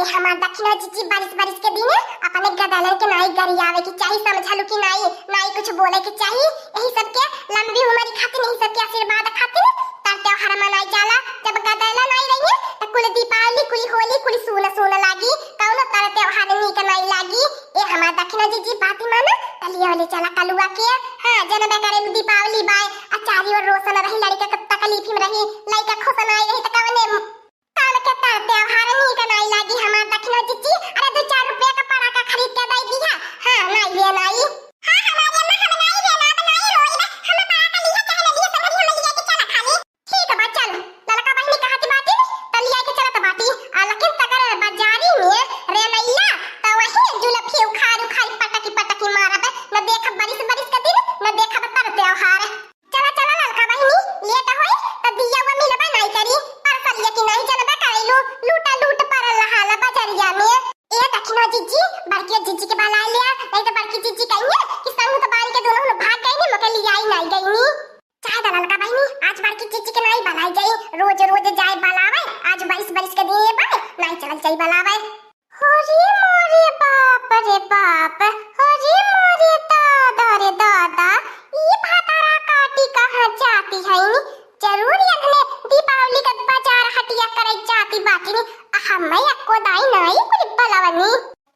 अरे हमार दक्षिणा जीजी बारिश बारिश के दिन अपने गदालन के नाई गरी आवे की चाहिए, समझलू की नाई नाई कुछ बोले के चाहिए। यही सब के लंबी उम्र खातिर, यही सब के आशीर्वाद खातिर तर त्योहार मनाई जाला। जब गदालन आई रही त कुल दीपावली, कुल होली, कुल सोना सोना लागी, कौनो तर त्योहार नी के नाई लागी। ए हमार दक्षिणा जीजी बाती माना तलिया वाले चला कलुआ के। हां जनबे करे दीपावली बाय अचारी और रोशन रही, लड़का के तकलीफ में रही, लड़का खुश नाई रही त कवने काल के तर त्योहार नी के नाई लागी। हमार दक्षिणा जीजी अरे 2-4 रुपया का पटाखा खरीद के दई दिया। हां नाई ले नाई, हां हमारी अम्मा हम नाई ले ना बनाई रोई बा, हम पटाखा लिया चाहे ना लिया सब हम लिया के चला खाली। ठीक है बा चल, लड़का बहनी कहती बाती तलिया के चला त बाती आ लेकिन तकर बाजारी में रे नैया त वही जुलफी उखाड़ उखाड़ पटाकी पटाकी मारब न देख बारिश बारिश के दिन न देखब तर त्योहार। चला चला लड़का बहनी लेट होई त दिया व मिलबा नहीं करी पर सलिया की नहीं जनबे करैलू लूटा लूट पर लहाला बाजारिया में। ए दक्षिणा जीजी बड़की जीजी के बाला लिया नहीं तो बड़की जीजी कहिए कि संग तो बारी के दोनों भाग गई ने मके लिया ही नहीं गईनी। चाहे दलाल का बहनी आज बड़की जीजी के नहीं बलाई जाई, रोज रोज जाए बलावे, आज बारिश बारिश के दिन बाय नहीं चल जाई बलावे। होरी मोरे बाप रे बाप, होरी मोरे दादा रे दादा, ये भातारा काटी कहां जाती है? जरूर यगने दीपावली का बाजार हटिया करे जाती बाटी हमें को दाई नहीं कुछ बलवनी।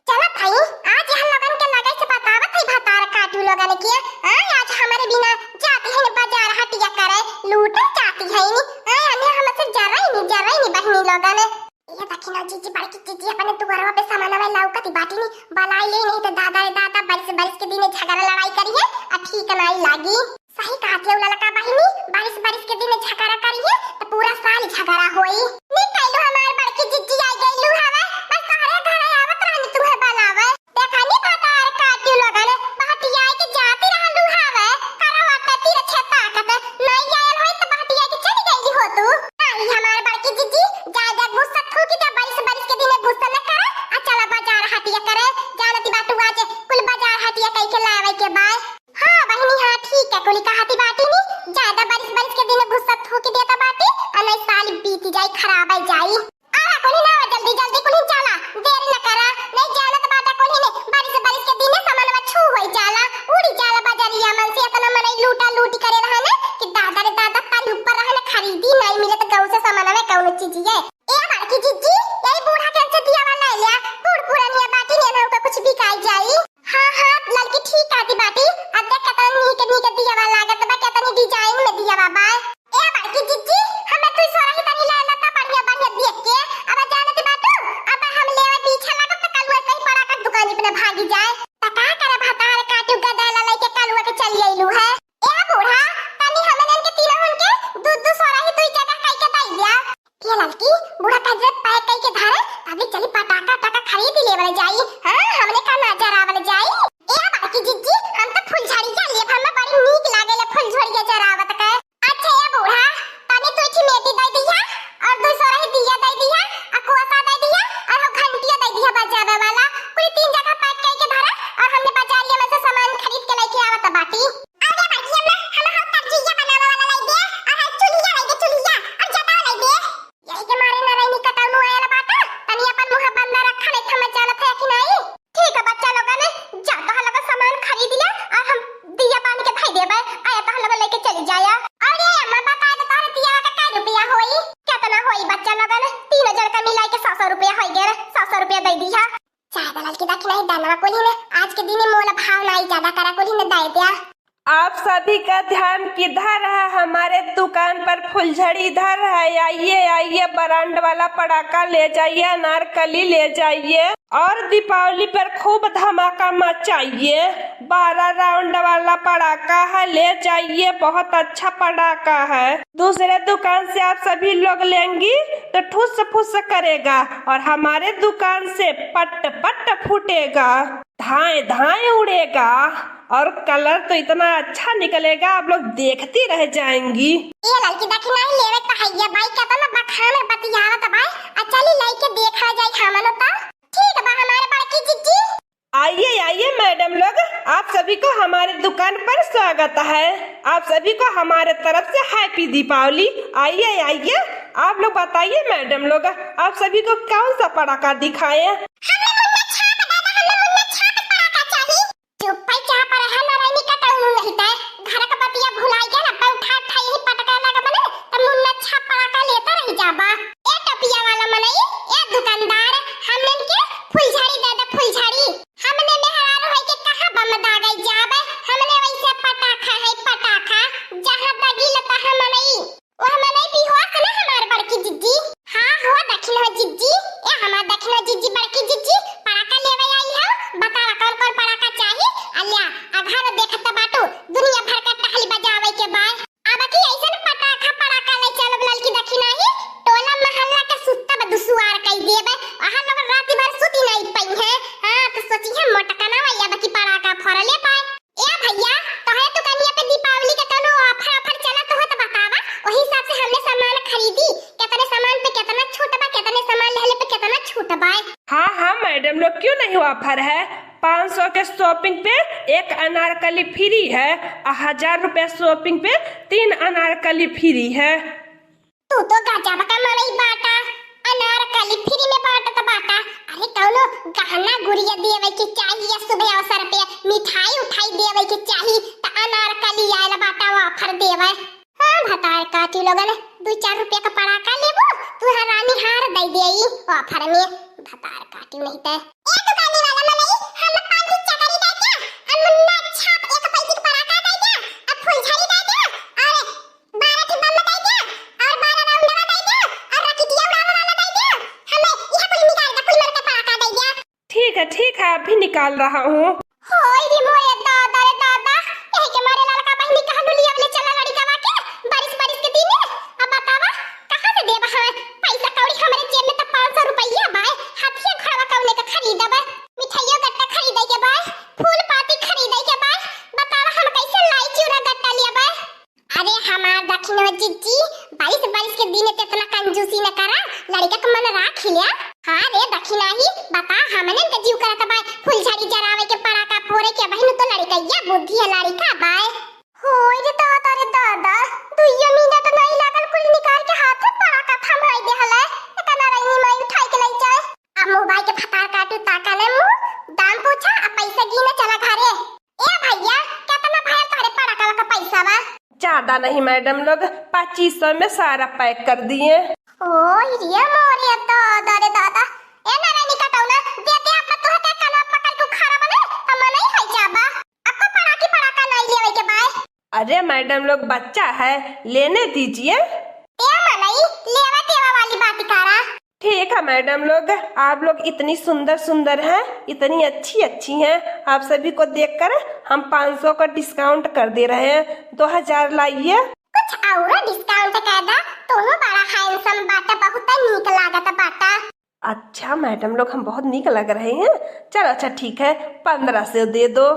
चला भाई आज हम लोगन के लगे से बतावत है भातार काटू लोगन के। हां आज हमारे बिना जाती है बाजार हटिया करे लूट जाती है नी। हां हमें हमसे जरा ही नहीं बहनी लोगन। ये दक्षिणा जीजी बड़की जीजी अपने दुआरवा पे सामान में लौकती बाटी नी बलाई ले नहीं तो दादा रे दादा बारिश बारिश के दिन झगड़ा लड़ाई करिए आ ठीक नहीं लागी। सही कहते हो ललका बहनी, बारिश बारिश के दिन झगड़ा करिए तो पूरा साल झगड़ा होई। नहीं कहलो हमार बड़की जीजी आई गईलू हवे बस तोहरे घरे आवत रहनी तुम्हें बनावे। देखा नी भातार काटू लगन बहटिया के जाती रहलू हवे करवाते तीर छता कते नहीं आयल होई तो बहटिया के चली गईली हो तू। नहीं हमार बड़की जीजी ज्यादा गुस्सा थूकी दे बारिश बारिश के दिन गुस्सा न करे आ चला बाजार हटिया करे जानती बाटू आज कुल बाजार हटिया कई के लावे के बाद। हां बहनी हां ठीक है कुली कहती बाटी नी ज्यादा बारिश बारिश के दिन गुस्सा थूकी देता बाटी अनै साल बीती जाई खराब आई जाई। आला कुली ना जल्दी जल्दी कुली चला देर न करा नहीं जाना तो बाटा कुली ने बारिश बारिश के दिन सामानवा छू होई जाला उड़ी जाला बाजारिया मन से इतना मनै लूटा लूटी करे रहने कि दादा रे दादा तारी ऊपर रहने खरीदी नहीं मिले तो गांव से सामानवा कौन चीज है। ए बड़की जीजी यही बूढ़ा के से दिया वाला ले लिया बूढ़ पुरानिया बाटी ने ना कुछ भी खाई जाई। हां हां लड़की ठीक आती बाटी अब देख कतन नी के दिया वाला लागत बा कतनी डिजाइन में दिया बा बा। ए बड़की जीजी हमें तू सोरा ही तनी ले लता बढ़िया बढ़िया देख के अब जानती बाटू अब हम लेवा पीछे लागत त कलुआ कहीं पड़ा का दुकान पे भागी जाए त का करे भातार काटू गदाला लेके कलुआ के चली आइलू है। ए बूढ़ा तनी हमन के तीनों के दूध सोरा ही दुई जगह खाई के दई दिया। के लड़की बूढ़ा का जब पाए कई के धारे अभी चली पटाखा टाका खरीद ले वाले जाई। हां हमने का नजर आवल जाई। ए बड़की जीजी हम तो फुलझड़ी जा लिए हमें बड़ी नीक लागेले फुलझड़िया जरावत के। अच्छा ए बूढ़ा तनी तू छी मेटी दई दिया और दू सोरा दिया दई दिया आ कोसा दई दिया और हम घंटिया दई दिया बजावे वाला कोई 3 जगह पैक कई के धारा और हमने बाजारिया में से सामान खरीद के लेके आवत बाटी। आगे बाटी हम तरजीया बनावे वाला लाई दे और चुलिया लाई दे चुलिया और जटा लाई दे यही के मारे ना रही कटाऊ आयल बाटा तनी अपन मुंह बंद रखा नहीं थम जानत है कि नहीं। ठीक है बच्चा लोगन जा तो लोग सामान खरीद लिया और हम दिया बांध के भाई देबे आया तो लोग लेके चली जाया। अरे अम्मा बता दे तोरे दिया का काय रुपया होई कितना होई बच्चा लोगन 3000 का मिला के 100 रुपया होई गे 100 रुपया दे दिया। चाहे दलाल की दक्षिणा ही दानवा कोली ने आज के दिन मोल भाव नहीं ज्यादा करा कोली ने दे दिया। आप सभी का ध्यान किधर है? हमारे दुकान पर फुलझड़ी इधर है, आइए आइए ब्रांड वाला पटाखा ले जाइए, अनारकली ले जाइए और दीपावली पर खूब धमाका मचाइए। 12 राउंड वाला पटाखा है, ले जाइए, बहुत अच्छा पटाखा है। दूसरे दुकान से आप सभी लोग लेंगी तो ठुस फुस करेगा और हमारे दुकान से पट पट फूटेगा, धाए धाए उड़ेगा और कलर तो इतना अच्छा निकलेगा आप लोग देखती रह जाएंगी। ये लड़की दक्षिणा ही लेवे त हैया भाई कहता ना बखा में बतियावत भाई चली लेके देखा जाए हमन तो ठीक बा हमारे बड़की जीजी। आइए आइए मैडम लोग, आप सभी को हमारे दुकान पर स्वागत है। आप सभी को हमारे तरफ से हैप्पी दीपावली। आइए आइए आप लोग बताइए मैडम लोग, आप सभी को कौन सा पटाखा दिखाए? हाँ मैडम लोग, क्यों नहीं ऑफर है? 500 के शॉपिंग पे 1 अनारकली फ्री है, 1000 रुपए शॉपिंग पे 3 अनारकली फ्री है। तू तो गजब का मनई बाटा, अनारकली फ्री में बाटा तो बाटा। अरे कौनो गहना गुड़िया देवे के चाहिए, सुबह अवसर पे मिठाई उठाई देवे के चाहिए तो अनारकली आयल बाटा ऑफर देवे। हाँ भतार काटी लोगन 2-4 रुपया का पटाखा लेबो तू रानी हार दे देई ऑफर में। भतार काटी नहीं ते ए दुकानी वाला मनई हम 5 की चकरी दे दे, मुन्ना छाप 1 पैसे का पटाखा दे दे, अब फुलझड़ी दे दे, और 12 की बम दे दे, और 12 राउंड दे दे, और रकेटिया उड़ाने वाला दे दे। हमें यह कुल निकाल दे, कुल मर का पटाखा दे दे। ठीक है अभी निकाल रहा हूँ। होय रे मोरे दादा रे दादा, यही के मारे लड़का बहनी कहां लुली अब ले चला लड़ी गवा के बारिश के दिन। अब बतावा कहां से देबा है पैसा कौड़ी? हमारे जेब में तो 500 रुपया बाय, हाथिया घड़वा कौने का खरीदबे, मिठाइयों गट्टा खरीदे के बाय, फूल पाती खरीदे के बाय। बतावा हम कैसे लाई चूरा गट्टा लेबे? अरे हमार दक्षिण जीजी बारिश के दिन ते इतना कंजूसी न करा, लड़का के मन राख लिया। हां रे दक्षिणा ही बता, हमने के जीव करत बाय फुलझड़ी जरावे के पटाखा फोड़े के बहन तो लड़कैया बुद्धि है लड़का बाय। होय रे दादा दुइया मिनट नहीं लागल, कुल निकाल के हाथ में पटाखा थमाई दे हले। इतना रही मैं उठाई के ले जाए। अब मोबाइल के फटार काटू ताका ने मुंह दाम पूछा, अब पैसा गिने चला घरे। ए भैया कितना भाई तोरे पटाखा का पैसा बा? ज्यादा नहीं मैडम लोग, 2500 में सारा पैक कर दिए। ओय रे मोरे दादा रे दादा, ए नारायणी कटौना दे दे, अब तो है काना पकड़ के खारा बने त मन नहीं है जाबा। अब को पटाखा नहीं लेवे के बाय। अरे मैडम लोग बच्चा है, लेने दीजिए। ए मनई लेवा देवा वाली बात करा। ठीक है मैडम लोग, आप लोग इतनी सुंदर हैं, इतनी अच्छी हैं, आप सभी को देखकर हम 500 का डिस्काउंट कर दे रहे हैं। 2000 लाइए। कुछ और डिस्काउंट कर दा, तुम बड़ा हैंडसम बाटा, बहुत नीक लागत बाटा। अच्छा मैडम लोग, हम बहुत नीक लग रहे हैं। चलो अच्छा ठीक है, 1500 दे दो।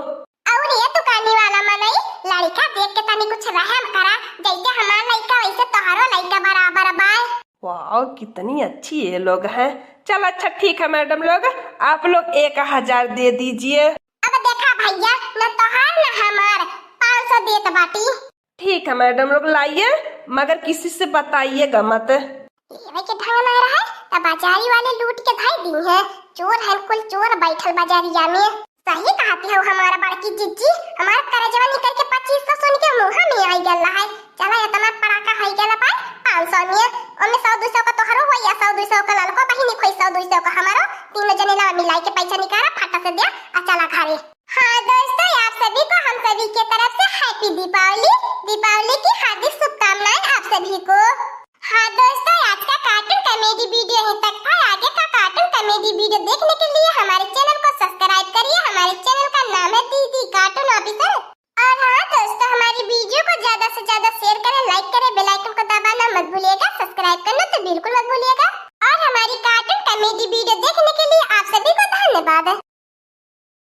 और ये दुकानी वाला मनई लड़का देख के तनी कुछ रहम करा, जैसे हमार लड़का वैसे तोहरो लड़का बराबर बाय। वाह कितनी अच्छी ये लोग हैं। चल अच्छा ठीक है मैडम लोग, आप लोग 1000 दे दीजिए। अब देखा भैया, न तोहार न हमार 500 देत बाटी। ठीक है मैडम लोग लाइए, मगर किसी से बताइएगा मत। लेवे के ढंग ना रहा त बाजारी वाले लूट के धाई दी है। चोर है कुल चोर बैठल बाजारिया में। सही कहती हो हमारा बड़की जीजी, हमार करजवा निकल के 2500 सुन के मुंह में आई गल है। चला इतना पटाखा है गल बा 500 में, ओमे 100-200 का तोहरो होई, 100-200 का ललको बहिनी खोई, 100-200 का हमारो, तीनों जने ला मिलाई के पैसा निकाला फटा से दे आ चला घरे। हाँ दोस्तों, आप सभी को हम सभी के तरफ से हैप्पी दीपावली की हार्दिक शुभकामनाएं आप सभी को। हाँ दोस्तों, आज का कार्टून कॉमेडी वीडियो यहीं तक था। आगे का कार्टून कॉमेडी वीडियो देखने के लिए हमारे चैनल को सब्सक्राइब करिए। हमारे चैनल का नाम है दीदी कार्टून ऑफिसर। और हाँ दोस्तों, हमारी वीडियो को ज्यादा से ज्यादा शेयर करें, लाइक करें, बेल आइकन को दबाना मत भूलिएगा, सब्सक्राइब करना तो बिल्कुल मत भूलिएगा। और हमारी कार्टून कॉमेडी वीडियो देखने के लिए आप सभी को धन्यवाद।